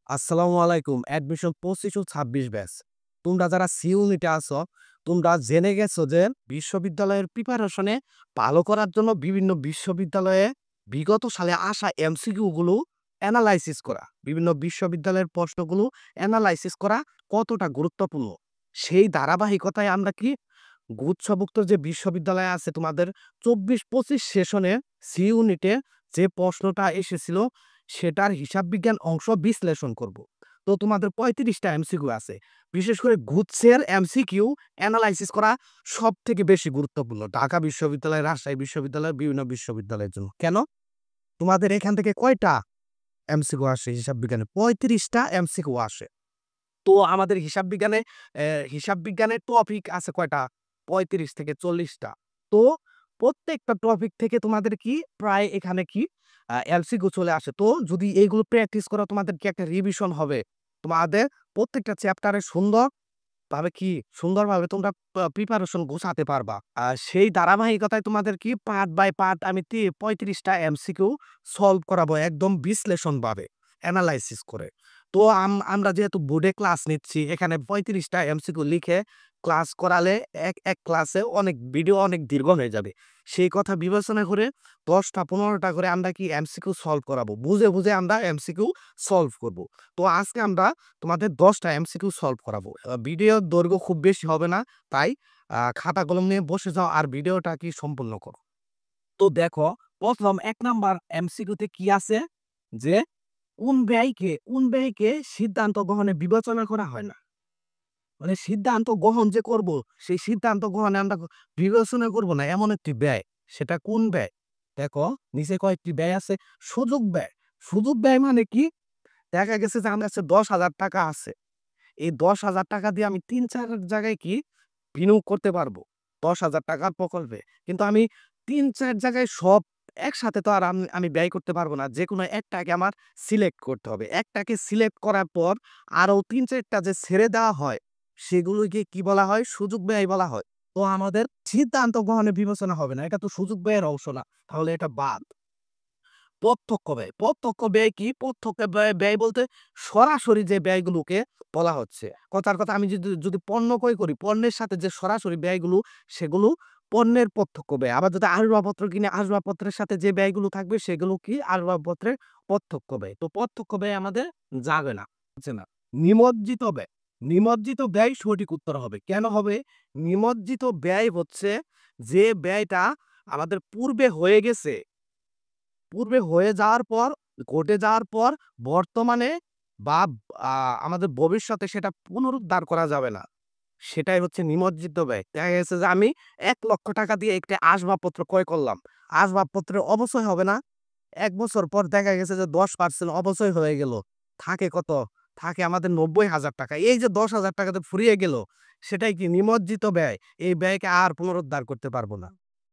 আসসালামু আলাইকুম। অ্যাডমিশন ২৫ ও ২৬ ব্যাচ। তোমরা যারা সি ইউনিটে আছো, তোমরা জেনে গেছো যে বিশ্ববিদ্যালয়ের প্রিপারেশনে ভালো করার জন্য বিভিন্ন বিশ্ববিদ্যালয়ে বিগত সালে আসা এমসিকিউ গুলো এনালাইসিস করা, বিভিন্ন বিশ্ববিদ্যালয়ের প্রশ্নগুলো এনালাইসিস করা কতটা গুরুত্বপূর্ণ। সেই ধারাবাহিকতায় আমরা কি গুচ্ছভুক্ত যে বিশ্ববিদ্যালয় আছে তোমাদের ২৪-২৫ সেশনে সি ইউনিটে যে প্রশ্নটা এসেছিল সেটার হিসাব বিজ্ঞান অংশ বিশ্লেষণ করব। তো তোমাদের ৩৫ টা এমসিকিউ আছে। বিশেষ করে গুচ্ছের এমসিকিউ এনালাইসিস করা সবথেকে বেশি গুরুত্বপূর্ণ। ঢাকা বিশ্ববিদ্যালয়, রাজশাহী বিশ্ববিদ্যালয়, বিভিন্ন বিশ্ববিদ্যালয়ের জন্য। কেন? তোমাদের এখান থেকে কয়টা এমসিকিউ আসে হিসাব বিজ্ঞানে? ৩৫ টা এমসিকিউ আসে। তো আমাদের হিসাব বিজ্ঞানের টপিক আছে কয়টা? ৩৫ থেকে ৪০ টা। তো প্রত্যেকটা টপিক থেকে তোমাদের কি প্রায় এখানে কি এমসিকিউ চলে আসে। তো যদি এইগুলো প্র্যাকটিস করো তোমাদের কি একটা রিভিশন হবে। তোমাদের প্রত্যেকটা চ্যাপ্টারে সুন্দরভাবে তোমরা প্রিপারেশন গোছাতে পারবা। সেই ধারাবাহিকতায় তোমাদের কি পার্ট বাই পার্ট আমি ৩৫ টা এমসিকিউ সলভ করাবো একদম বিশ্লেষণভাবে, এনালাইসিস করে। তো আমরা যেহেতু বোর্ডে ক্লাস নিচ্ছি, এখানে ৩৫ টা এমসিকিউ লিখে ক্লাস করালে এক ক্লাসে ভিডিও অনেক দীর্ঘ হয়ে যাবে। সেই কথা বিবেচনা করে ১০ টা ১৫ টা করে আমরা কি এমসিকিউ সলভ করাবো। বুঝে আমরা এমসিকিউ সলভ করব। তো আজকে আমরা তোমাদের ১০ টা এমসিকিউ সলভ করাবো। ভিডিওর দৈর্ঘ্য খুব বেশি হবে না। তাই খাতা কলম নিয়ে বসে যাও আর ভিডিওটা কি সম্পূর্ণ করো। তো দেখো ১ম ১ নাম্বার এমসিকিউতে কি আছে যে কোন ব্যয়কে সিদ্ধান্ত গ্রহণে বিবেচনা করা হয় না। মানে সিদ্ধান্ত গ্রহণ যে করব, সেই সিদ্ধান্ত গ্রহণে আমরা বিবেচনা করব না এমন একটি ব্যয়। সেটা কোন ব্যয়? দেখো নিচে কয়েকটি ব্যয় আছে। সুযোগ ব্যয়। সুযোগ ব্যয় মানে কি? দেখা গেছে যে আমার কাছে ৳১০,০০০ আছে। এই ৳১০,০০০ দিয়ে আমি ৩-৪ জায়গায় কি বিনিয়োগ করতে পারবো। ৳১০,০০০ প্রকল্পে। কিন্তু আমি ৩-৪ জায়গায় সব একসাথে তো আর আমি ব্যয় করতে পারবো না। যেকোনো একটাকে আমার সিলেক্ট করতে হবে। একটাকে সিলেক্ট করার পর আরো ৩-৪ টা যে ছেড়ে দেওয়া হয়, সেগুলোকে কি বলা হয়? সুযোগ ব্যয় বলা হয়। তো আমাদের সিদ্ধান্ত গ্রহণে বিবেচনা হবে না। এটা তো সুযোগ ব্যয়ের অংশ না। তাহলে এটা বাদ। প্রত্যক্ষ ব্যয়। প্রত্যক্ষ ব্যয় কি? প্রত্যক্ষ ব্যয় বলতে সরাসরি যে ব্যয়গুলোকে বলা হচ্ছে। কথার কথা আমি যদি পণ্য ক্রয় করি, পণ্যের সাথে যে সরাসরি ব্যয়গুলো সেগুলো পণ্যের প্রত্যক্ষ ব্যয়। আবার যদি আসবাবপত্র কিনি, আসবাবপত্রের সাথে যে ব্যয়গুলো থাকবে সেগুলো কি? আসবাবপত্রের প্রত্যক্ষ ব্যয়। তো প্রত্যক্ষ ব্যয় আমাদের যাবে না, হচ্ছে না। নিমজ্জিত ব্যয়। নিমজ্জিত ব্যয় সঠিক উত্তর হবে। কেন হবে? নিমজ্জিত ব্যয় হচ্ছে যে ব্যয়টা আমাদের পূর্বে হয়ে যাওয়ার পর, ঘটে যাওয়ার পর বর্তমানে বা আমাদের ভবিষ্যতে সেটা পুনরুদ্ধার করা যাবে না। সেটাই হচ্ছে নিমজ্জিত ব্যয়। দেখা গেছে যে আমি ৳১,০০,০০০ দিয়ে একটা আসবাবপত্র ক্রয় করলাম। আসবাবপত্রের অপচয় হবে না? ১ বছর পর দেখা গেছে যে ১০% অপচয় হয়ে গেল। থাকে কত? থাকে আমাদের ৳৯০,০০০। এই যে ৳১০,০০০ যে ফুরিয়ে গেল, সেটাই কি নিমজ্জিত ব্যয়। এই ব্যয়কে আর পুনরুদ্ধার করতে পারব না।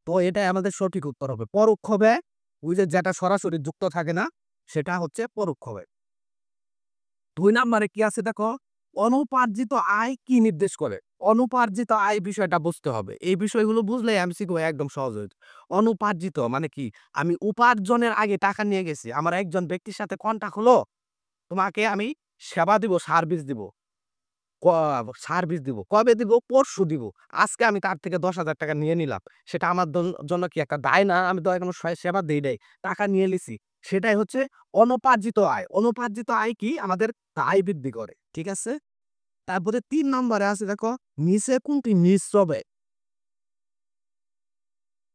তো এটাই আমাদের সঠিক উত্তর হবে। পরোক্ষ ব্যয়, ওই যে যেটা সরাসরি যুক্ত থাকে না, সেটা হচ্ছে পরোক্ষ ব্যয়। ২ নাম্বারে কি আছে দেখো, অনুপার্জিত আয় কি নির্দেশ করে? অনুপার্জিত আয় বিষয়টা বুঝতে হবে। এই বিষয়গুলো বুঝলে এমসিকিউ একদম সহজ হয়ে যায়। অনুপার্জিত মানে কি? আমি উপার্জনের আগে টাকা নিয়ে গেছি। আমার একজন ব্যক্তির সাথে কন্ট্রাক্ট হলো, তোমাকে আমি সেবা দিব, সার্ভিস দিব। ক সার্ভিস দিব। কবে দিব? পরশু দিব। আজকে আমি তার থেকে ৳১০,০০০ নিয়ে নিলাম। সেটা আমার জন্য কি একটা দায় না? আমি তো এখনো সেবা দেই নাই। টাকা নিয়ে নিছি। সেটাই হচ্ছে অনুপার্জিত আয়। অনুপার্জিত আয় কি? আমাদের আয় বৃদ্ধি করে। ঠিক আছে? তারপরে ৩ নম্বরে আছে দেখো, নিচে কোনটি মিশ্র ব্যয়?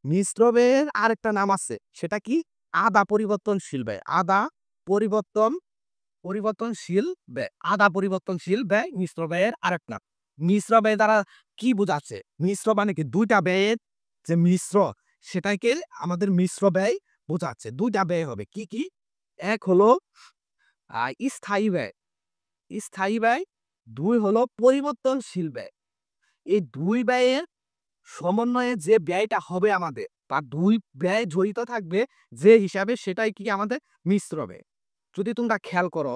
মিশ্র ব্যয়ের আরেকটা নাম আছে। সেটা কি? আধা পরিবর্তনশীল ব্যয়। পরিবর্তন আধা পরিবর্তনশীল ব্যয় মিশ্র ব্যয়ের আরেক নাম। মিশ্র ব্যয় দ্বারা কি বোঝাচ্ছে? মিশ্র মানে কি? ২ টা ব্যয়ের যে মিশ্র, সেটাকে আমাদের মিশ্র ব্যয় বোঝাচ্ছে। ২ টা ব্যয় হবে। কি, কি? এক হলো আ স্থায়ী ব্যয়, স্থায়ী ব্যয়। ২ হলো পরিবর্তনশীল ব্যয়। এই ২ ব্যয়ের সমন্বয়ে যে ব্যয়টা হবে আমাদের, বা ২ ব্যয় জড়িত থাকবে যে হিসাবে, সেটাই কি আমাদের মিশ্র ব্যয়। যদি তোমরা খেয়াল করো,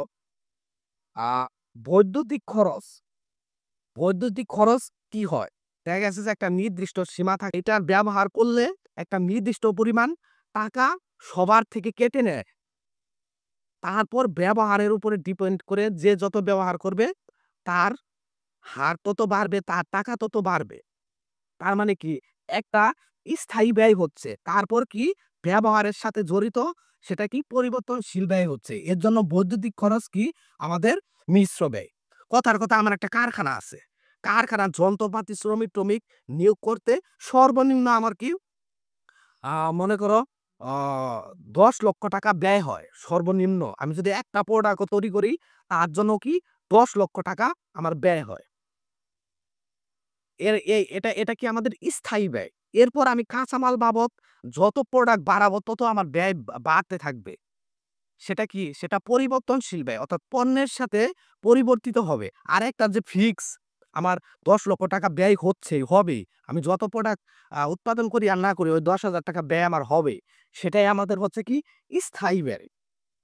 আ বৈদ্যুতিক খরচ, বৈদ্যুতিক খরচ কি হয়? দেখা গেছে যে একটা নির্দিষ্ট সীমা থাকে। এটা ব্যবহার করলে একটা নির্দিষ্ট পরিমাণ টাকা সবার থেকে কেটে নেয়। তারপর ব্যবহারের উপরে ডিপেন্ড করে যে যত ব্যবহার করবে তার হার তত বাড়বে, তার টাকা তত বাড়বে। তার মানে কি? একটা স্থায়ী ব্যয় হচ্ছে। তারপর কি? ব্যবহারের সাথে জড়িত সেটা কি? পরিবর্তনশীল ব্যয় হচ্ছে। এর জন্য বৈদ্যুতিক খরচ কি? আমাদের মিশ্র ব্যয়। কথার কথা আমার একটা কারখানা আছে। কারখানার যন্ত্রপাতি শ্রমিক-টমিক নিয়োগ করতে সর্বনিম্ন আমার কি? মনে করো আ ৳১০,০০,০০০ ব্যয় হয় সর্বনিম্ন। আমি যদি একটা প্রোডাক্টও তৈরি করি তার জন্য কি ৳১০,০০,০০০ আমার ব্যয় হয়। এর এই এটা এটা কি আমাদের স্থায়ী ব্যয়। এরপর আমি কাঁচামাল বাবদ যত প্রোডাক্ট বাড়াবো তত আমার ব্যয় বাড়তে থাকবে। সেটা কি? সেটা পরিবর্তনশীল ব্যয়। অর্থাৎ পণ্যের সাথে পরিবর্তিত হবে। আরেকটা যে ফিক্স আমার ৳১০,০০,০০০ ব্যয় হচ্ছেই, হবেই। আমি যত প্রোডাক্ট উৎপাদন করি আর না করি ওই ৳১০,০০০ ব্যয় আমার হবেই। সেটাই আমাদের হচ্ছে কি? স্থায়ী ব্যয়।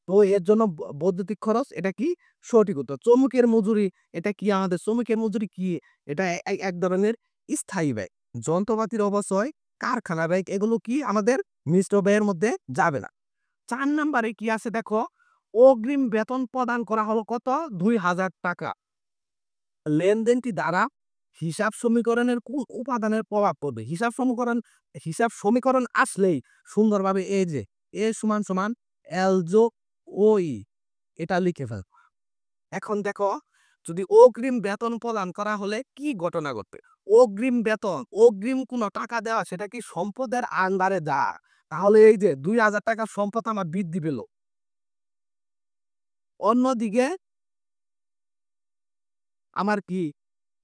তো এর জন্য বৈদ্যুতিক খরচ এটা কি? সঠিক উত্তর। শ্রমিকের মজুরি এটা কি আমাদের শ্রমিকের মজুরি কি? এটা এক ধরনের স্থায়ী ব্যয়। যন্ত্রপাতির অপচয়, কারখানা ব্যয় এগুলো কি আমাদের মিশ্র ব্যয়ের মধ্যে যাবে না। ৪ নাম্বারে কি আছে দেখো, অগ্রিম বেতন প্রদান করা হলো কত? ৳২,০০০। লেনদেনটি দ্বারা হিসাব সমীকরণের কোন উপাদানের প্রভাব পড়বে? হিসাব সমীকরণ আসলেই সুন্দরভাবে এই যে A = L যোগ OE এটা লিখে ফেলব। এখন দেখো যদি অগ্রিম বেতন প্রদান করা হলে কি ঘটনা ঘটবে? অগ্রিম বেতন, অগ্রিম কোনো টাকা দেওয়া সেটা কি সম্পদের আন্ডারে যায়। তাহলে এই যে ৳২,০০০ সম্পদ আমার বৃদ্ধি পেল। অন্যদিকে আমার কি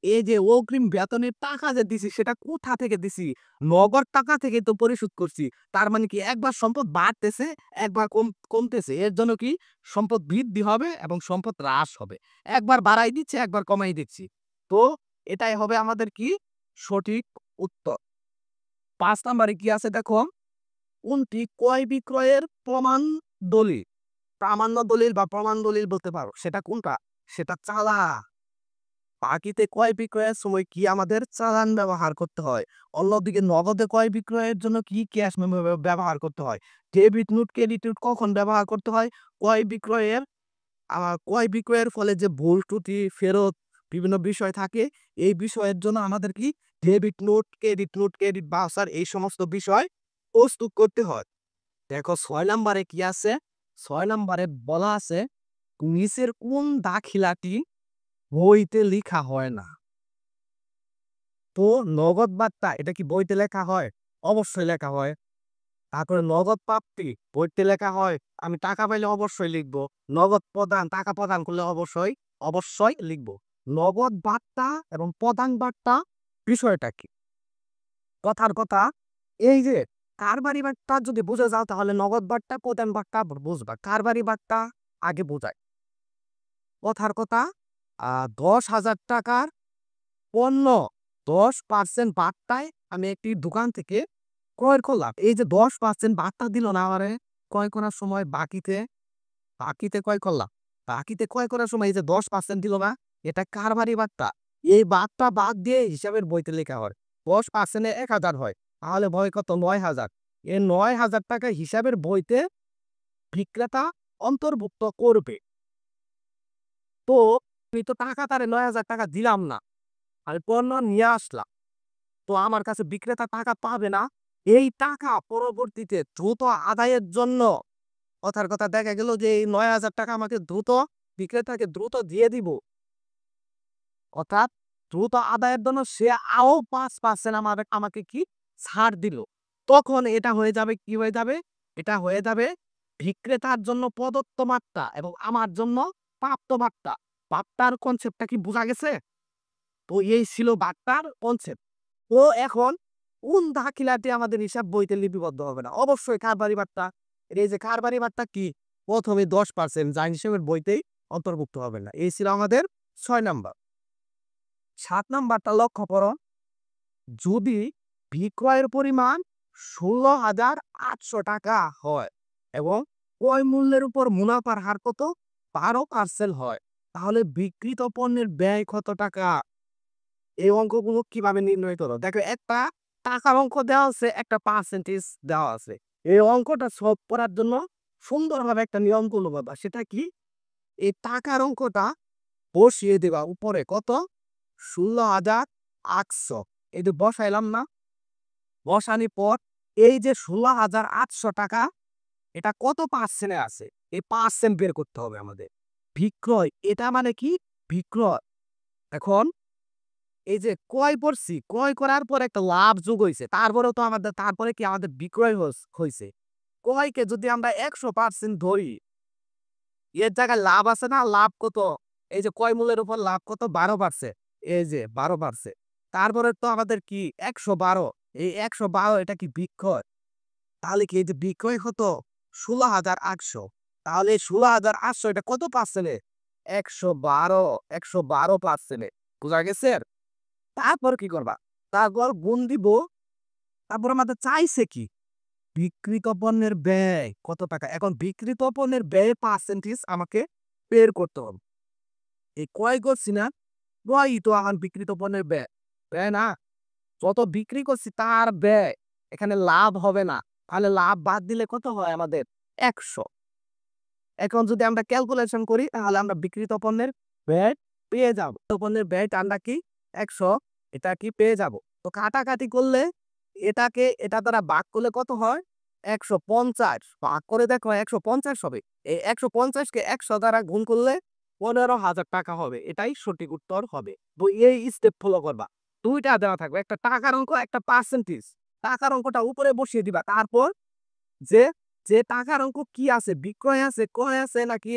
এই যে অগ্রিম বেতনের টাকা যে দিছি সেটা কোথা থেকে দিছি? নগদ টাকা থেকে তো পরিশোধ করছি। তার মানে কি একবার সম্পদ বাড়তেছে, একবার কমতেছে। এর জন্য কি সম্পদ বৃদ্ধি হবে এবং সম্পদ হ্রাস হবে। একবার বাড়াই দিচ্ছি, একবার কমাই দিচ্ছি। তো এটাই হবে আমাদের কি সঠিক উত্তর। ৫ নাম্বারে কি আছে দেখো, কোনটি ক্রয় বিক্রয়ের প্রমাণ দলিল? প্রামাণ্য দলিল বা প্রমাণ দলিল বলতে পারো। সেটা কোনটা? সেটা চালান। বাকিতে ক্রয় বিক্রয়ের সময় কি আমাদের চালান ব্যবহার করতে হয়। অন্যদিকে নগদে ক্রয় বিক্রয়ের জন্য কি ক্যাশ মেমো ব্যবহার করতে হয়। ডেবিট নোট, ক্রেডিট নোট কখন ব্যবহার করতে হয়? ক্রয় বিক্রয়ের ফলে যে ভুল ত্রুটি, ফেরত বিভিন্ন বিষয় থাকে, এই বিষয়ের জন্য আমাদের কি ডেবিট নোট, ক্রেডিট ভাউচার এই সমস্ত বিষয় প্রস্তুত করতে হয়। দেখো ৬ নাম্বারে কি আছে? ৬ নাম্বারে বলা আছে, নিচের কোন দাখিলাটি বইতে লিখা হয় না? তো নগদ বার্তা এটা কি বইতে লেখা হয়? অবশ্যই লেখা হয়। তারপরে নগদ প্রাপ্তি বইতে লেখা হয়। আমি টাকা পাইলে অবশ্যই লিখব। নগদ প্রদান টাকা প্রদান করলে অবশ্যই লিখব। নগদ বার্তা এবং প্রদান বার্তা বিষয়টা কি? কথার কথা এই যে কারবারি বার্তা যদি বুঝে যাও তাহলে নগদ বার্তা, প্রদান বার্তা বুঝবা। কারবারি বার্তা আগে বোঝায়। কথার কথা ৳১০,০০০ পণ্য ১০% বার্তায় আমি একটি দোকান থেকে ক্রয় করলাম। এই যে ১০% বার্তা দিল না আমারে ক্রয় করার সময় বাকিতে ক্রয় করলাম। বাকিতে ক্রয় করার সময় এই যে ১০% দিল না, এটা কারবারি বার্তা। এই বার্তা বাদ দিয়ে হিসাবের বইতে লেখা হয়। ১০% এ ১,০০০ হয়। তাহলে হয় কত? ৯,০০০। এই ৳৯,০০০ হিসাবের বইতে বিক্রেতা অন্তর্ভুক্ত করবে। তো আমি তো টাকা তারে ৳৯,০০০ দিলাম না। আমি পণ্য নিয়ে আসলাম। তো আমার কাছে বিক্রেতা টাকা পাবে না। এই টাকা পরবর্তীতে দ্রুত আদায়ের জন্য কথার কথা দেখা গেল যে এই ৳৯,০০০ আমাকে বিক্রেতাকে দ্রুত দিয়ে দিব। অর্থাৎ দ্রুত আদায়ের জন্য সে আরও ৫% আমাকে কি ছাড় দিল। তখন এটা হয়ে যাবে কি হয়ে যাবে? এটা হয়ে যাবে বিক্রেতার জন্য প্রদত্ত মাত্রা এবং আমার জন্য প্রাপ্ত মাত্রা। বার্তার কনসেপ্টটা কি বোঝা গেছে? তো এই ছিল বার্তার কনসেপ্ট। তো এখন কোন দাখিলাটি আমাদের হিসাব বইতে লিপিবদ্ধ হবে না? অবশ্যই কারবারি বার্তা। এই যে কারবারি বার্তা কি? ১ম এ ১০% যা হিসেবের বইতেই অন্তর্ভুক্ত হবে না। এই ছিল আমাদের ৬ নাম্বার। ৭ নাম্বারটা লক্ষ্য করো। যদি বিক্রয়ের পরিমাণ ৳১৬,৮০০ হয় এবং ক্রয় মূল্যের উপর মুনাফার হার কত? ১২% হয়। তাহলে বিক্রিত পণ্যের ব্যয় কত টাকা? এই অঙ্কগুলো কিভাবে নির্ণয় করো? দেখো একটা টাকার অঙ্ক দেওয়া আছে, একটা পার্সেন্টেজ দেওয়া আছে। এই অঙ্কটা সলভ করার জন্য সুন্দরভাবে একটা নিয়ম করলো বাবা। সেটা কি? এই টাকার অঙ্কটা বসিয়ে দিবা উপরে কত? ১৬,৮০০। এই যে বসাইলাম না? বসানোর পর এই যে ১৬,৮০০ টাকা এটা কত পার্সেন্টে আছে? এই পার্সেন্ট বের করতে হবে আমাদের। বিক্রয় এটা মানে কি? বিক্রয়। এখন এই যে ক্রয় করছি, ক্রয় করার পর একটা লাভ যোগ হইছে। তারপরেও তো তারপরে কি আমাদের বিক্রয় হইছে। ক্রয়কে যদি আমরা ১০০% ধরি, এর জায়গায় লাভ আছে না? লাভ কত? এই যে ক্রয় মূল্যের উপর লাভ কত? ১২%। এই যে ১২%। তারপরে তো আমাদের কি ১১২। এই ১১২ এটা কি বিক্রয়? তাহলে কি এই যে বিক্রয় কত? ১৬,৮০০। তাহলে ১৬,৮০০ এটা কত পার্সেন্টে? ১১২, ১১২% এ। বুঝা গেছে? তারপর কি করবা? তারপর গুণ দিব। তারপর আমাদের চাইছে কি? বিক্রিত পণ্যের ব্যয় কত টাকা? এখন বিক্রিত পণ্যের ব্যয় পার্সেন্টেজ আমাকে বের করতে হবে। এই ক্রয় করছি না? ক্রয়ই তো আমার বিক্রিত পণ্যের ব্যয়। ব্যয় না? যত বিক্রি করছি তার ব্যয়। এখানে লাভ হবে না। তাহলে লাভ বাদ দিলে কত হয় আমাদের? ১০০। এখন যদি আমরা ক্যালকুলেশন করি তাহলে আমরা বিক্রিত পণ্যের ব্যয় পেয়ে যাব। পণ্যের ব্যয়টা আমরা কি ১০০ এটা কি পেয়ে যাব। তো কাটাকাটি করলে এটা দ্বারা ভাগ করলে কত হয়? ১৫০ ভাগ করে দেখো ১৫০ হবে। এই ১৫০ কে ১০০ দ্বারা গুণ করলে ১৫,০০০ টাকা হবে। এটাই সঠিক উত্তর হবে। তো এই স্টেপ ফলো করবা। ২ টা দেওয়া থাকবে। একটা টাকার অঙ্ক, একটা পার্সেন্টেজ। টাকার অঙ্কটা উপরে বসিয়ে দিবা। তারপর যে, যে টাকার অঙ্ক কি আছে? বিক্রয় আছে, ক্রয় আছে নাকি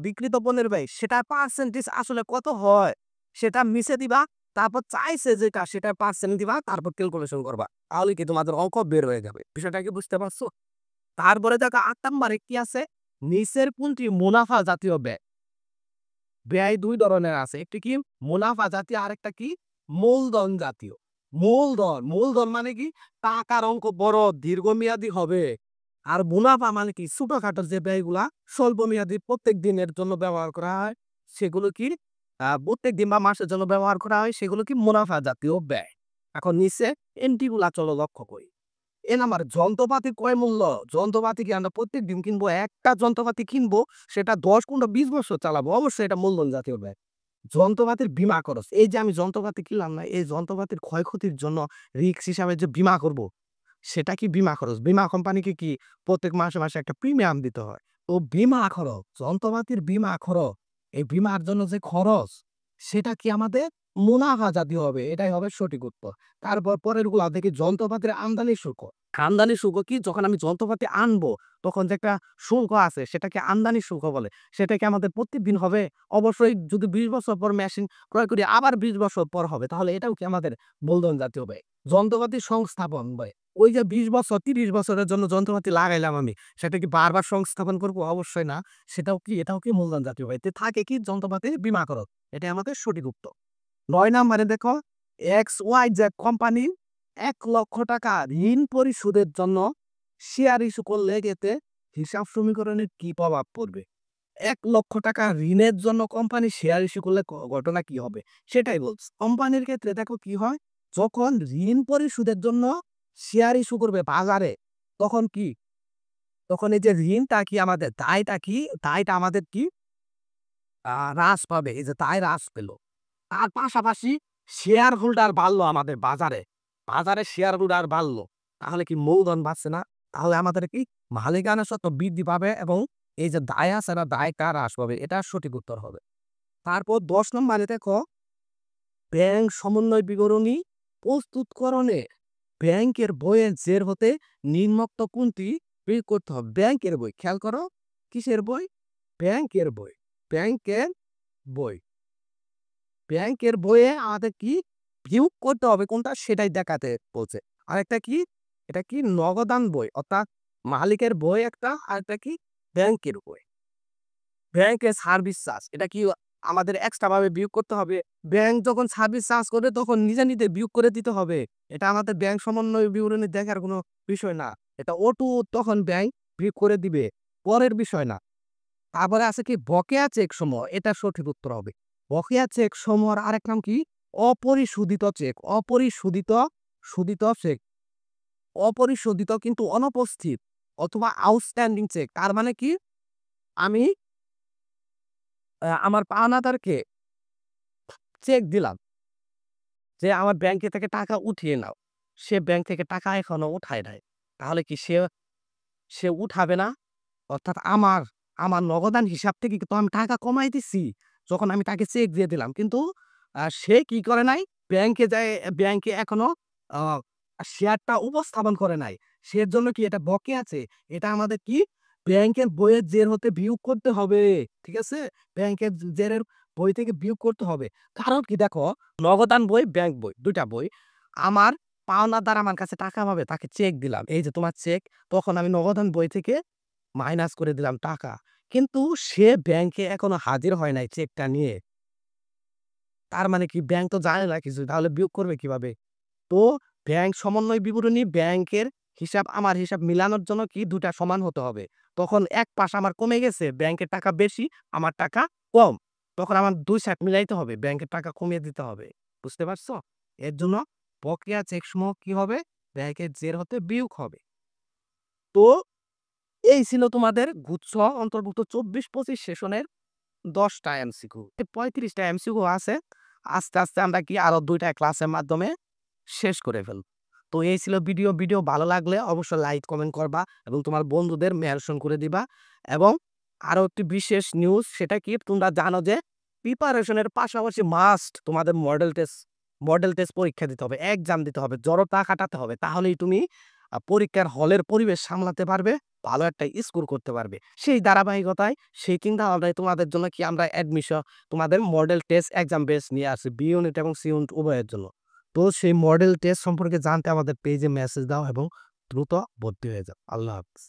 বিক্রিত পণ্যের ব্যয়? সেটার পার্সেন্টেজ আসলে কত হয়? সেটা মিশে দিবা। তারপর চাইছে যেটা সেটার পার্সেন্ট দিবা। তারপর ক্যালকুলেশন করবা। তাহলে কি তোমাদের অঙ্ক বের হয়ে যাবে। বিষয়টা কি বুঝতে পারছো? তারপরে দেখো ৮ নাম্বারে কি আছে? নিচের কোনটি মুনাফা জাতীয় ব্যয়? ব্যয় ২ ধরনের আছে। একটি কি মুনাফা জাতীয়, আরেকটা কি মূলধন জাতীয়। মূলধন, মূলধন মানে কি টাকার অঙ্ক বড় দীর্ঘমেয়াদী হবে। আর মুনাফা মানে কি ছোটখাটো যে ব্যয়গুলা স্বল্পমেয়াদী প্রত্যেক দিনের জন্য ব্যবহার করা হয় সেগুলো কি প্রত্যেক দিন বা মাসের জন্য ব্যবহার করা হয় সেগুলো কি মুনাফা জাতীয় ব্যয়। এখন নিচে এন্ট্রি গুলা চলো লক্ষ্য করি। নাম্বার যন্ত্রপাতির ক্রয় মূল্য। যন্ত্রপাতি কি আমরা প্রত্যেকদিন কিনবো? একটা যন্ত্রপাতি কিনবো, সেটা ১০ কিংবা ২০ বছর চালাবো। অবশ্যই এটা মূলধন জাতীয় ব্যয়। যন্ত্রপাতির বীমা খরচ। এই যে আমি যন্ত্রপাতি কিনলাম না, এই যন্ত্রপাতির ক্ষয়ক্ষতির জন্য রিস্ক হিসাবে যে বীমা করব, সেটা কি বীমা খরচ। বীমা কোম্পানিকে কি প্রত্যেক মাসে, মাসে একটা প্রিমিয়াম দিতে হয়। তো বীমা খরচ, যন্ত্রপাতির বীমা খরচ, এই বীমার জন্য যে খরচ, সেটা কি আমাদের মুনাফা জাতীয় হবে। এটাই হবে সঠিক উত্তর। তারপর পরেরগুলা দেখি যন্ত্রপাতির আমদানি শুল্ক। আমদানি শুল্ক কি? যখন আমি যন্ত্রপাতি আনবো, তখন যে একটা শুল্ক আছে সেটাকে আমদানি শুল্ক বলে। সেটা কি আমাদের প্রত্যেকদিন হবে? অবশ্যই যদি ২০ বছর পর মেশিন ক্রয় করি আবার ২০ বছর পর হবে। তাহলে এটাও কি আমাদের মূলধন জাতীয় ব্যয়। যন্ত্রপাতি সংস্থাপন ব্যয়। ওই যে ২০ বছর ৩০ বছরের জন্য যন্ত্রপাতি লাগাইলাম আমি, সেটা কি বারবার সংস্থাপন করব? অবশ্যই না। এটাও কি মূলধন জাতীয় ব্যয়। এতে থাকে কি যন্ত্রপাতির বীমা খরচ। এটাই আমাদের সঠিক উত্তর। ৯ নাম্বারে দেখো XYZ কোম্পানি ৳১,০০,০০০ ঋণ পরিশোধের জন্য শেয়ার ইস্যু করলে এতে হিসাব সমীকরণের কি প্রভাব পড়বে? ৳১,০০,০০০ ঋণের জন্য কোম্পানি শেয়ার ইস্যু করলে ঘটনা কি হবে? সেটাই বলছি। কোম্পানির ক্ষেত্রে দেখো কি হয়? যখন ঋণ পরিশোধের জন্য শেয়ার ইস্যু করবে বাজারে, তখন কি? তখন এই যে ঋণটা কি আমাদের দায়টা কি? দায়টা আমাদের কি? হ্রাস পাবে। এই যে দায় হ্রাস পেল। তার পাশাপাশি শেয়ার হোল্ডার বাড়লো আমাদের বাজারে। বাজারে শেয়ার হোল্ডার বাড়লো। তাহলে কি মূলধন বাড়ছে না? তাহলে আমাদের কি মালিকানা সত্ত্ব বৃদ্ধি পাবে এবং এই যে দায় আছে না দায়টা হ্রাস পাবে। এটা সঠিক উত্তর হবে। তারপর ১০ নম্বরে দেখো ব্যাংক সমন্বয় বিবরণী প্রস্তুতকরণে ব্যাংকের বইয়ের জের হতে নিম্নোক্ত কোনটি বের করতে হবে? ব্যাংকের বই। খেয়াল করো। কিসের বই? ব্যাংকের বই। ব্যাংকের বই। ব্যাংকের বইয়ে আমাদের কি বিয়োগ করতে হবে কোনটা সেটাই দেখাতে বলছে। আরেকটা কি? এটা কি নগদান বই অর্থাৎ মালিকের বই একটা, আরেকটা কি ব্যাংকের বই। ব্যাংকের সার্ভিস চার্জ এটা কি আমাদের এক্সট্রা ভাবে বিয়োগ করতে হবে? ব্যাংক যখন সার্ভিস চার্জ করবে তখন নিজে, নিজে বিয়োগ করে দিতে হবে। এটা আমাদের ব্যাংক সমন্বয় বিবরণী দেখার কোনো বিষয় না। এটা অটো তখন ব্যাংক বিয়োগ করে দিবে। পরের বিষয় না। তারপরে আছে কি বকেয়া চেক সমূহ। এটা সঠিক উত্তর হবে। বকেয়া চেক সমূহের আরেক নাম কি? অপরিশোধিত চেক। অপরিশোধিত চেক। অপরিশোধিত কিন্তু অনুপস্থিত। অথবা আউটস্ট্যান্ডিং চেক। তার মানে কি? আমি আমার পাওনাদারকে চেক দিলাম যে, "আমার ব্যাংকে থেকে টাকা উঠিয়ে নাও।" সে ব্যাংক থেকে টাকা এখনো উঠায় নাই। তাহলে কি সে সে উঠাবে না? অর্থাৎ আমার নগদান হিসাব থেকে কিন্তু আমি টাকা কমাই দিছি। যখন আমি তাকে চেক দিয়ে দিলাম। কিন্তু সে কি করে নাই? ব্যাংকে যায় ব্যাংকে এখনো আ শেয়ারটা উপস্থাপন করে নাই। সেজন্য কি এটা বকেয়া আছে? এটা আমাদের কি ব্যাংকের বইয়ের জের হতে বিয়োগ করতে হবে। ঠিক আছে? ব্যাংকের জেরের বই থেকে বিয়োগ করতে হবে। কারণ কি দেখো, নগদান বই, ব্যাংক বই ২ টা বই। আমার পাওনাদার আমার কাছে টাকা পাবে, তাকে চেক দিলাম। এই যে তোমার চেক, তখন আমি নগদান বই থেকে মাইনাস করে দিলাম টাকা। কিন্তু সে ব্যাংকে এখনো হাজির হয় নাই চেকটা নিয়ে। তার মানে কি ব্যাংক তো জানে না কিছুই। তাহলে বিয়োগ করবে কিভাবে? তো ব্যাংক সমন্বয় বিবরণী ব্যাংকের হিসাব আমার হিসাব মিলানোর জন্য কি ২ টা সমান হতে হবে। তখন এক পাশ আমার কমে গেছে, ব্যাংকের টাকা বেশি, আমার টাকা কম। তখন আমার ২ সাইড মিলাইতে হবে। ব্যাংকের টাকা কমিয়ে দিতে হবে। বুঝতে পারছো? এর জন্য বকেয়া চেক সমূহ কি হবে? ব্যাংকের জের হতে বিয়োগ হবে। তো এই ছিল তোমাদের গুচ্ছ অন্তর্ভুক্ত ২৪-২৫ সেশনের ১০ টা এমসিকিউ। ৩৫ টা এমসিকিউ আছে। আস্তে, আস্তে আমরা কি আরো ২ টা ক্লাসের মাধ্যমে শেষ করে ফেলব। তো এই ছিল ভিডিও। ভিডিও ভালো লাগলে অবশ্যই লাইক, কমেন্ট করবা এবং তোমার বন্ধুদের মেনশন করে দিবা। এবং আরো একটি বিশেষ নিউজ, সেটা কি তোমরা জানো যে প্রিপারেশন এর পাশাপাশি মাস্ট তোমাদের মডেল টেস্ট পরীক্ষা দিতে হবে। এক্সাম দিতে হবে। জড়তা কাটাতে হবে। তাহলেই তুমি পরীক্ষার হলের পরিবেশ সামলাতে পারবে। ভালো একটা স্কোর করতে পারবে। সেই ধারাবাহিকতায় সেই চিন্তা ভাবনায় তোমাদের জন্য কি আমরা তোমাদের মডেল টেস্ট এক্সাম বেস নিয়ে আসি। বি ইউনিট এবং সি ইউনিট উভয়ের জন্য। তো সেই মডেল টেস্ট সম্পর্কে জানতে আমাদের পেজে মেসেজ দাও এবং দ্রুত ভর্তি হয়ে যাও। আল্লাহ হাফেজ।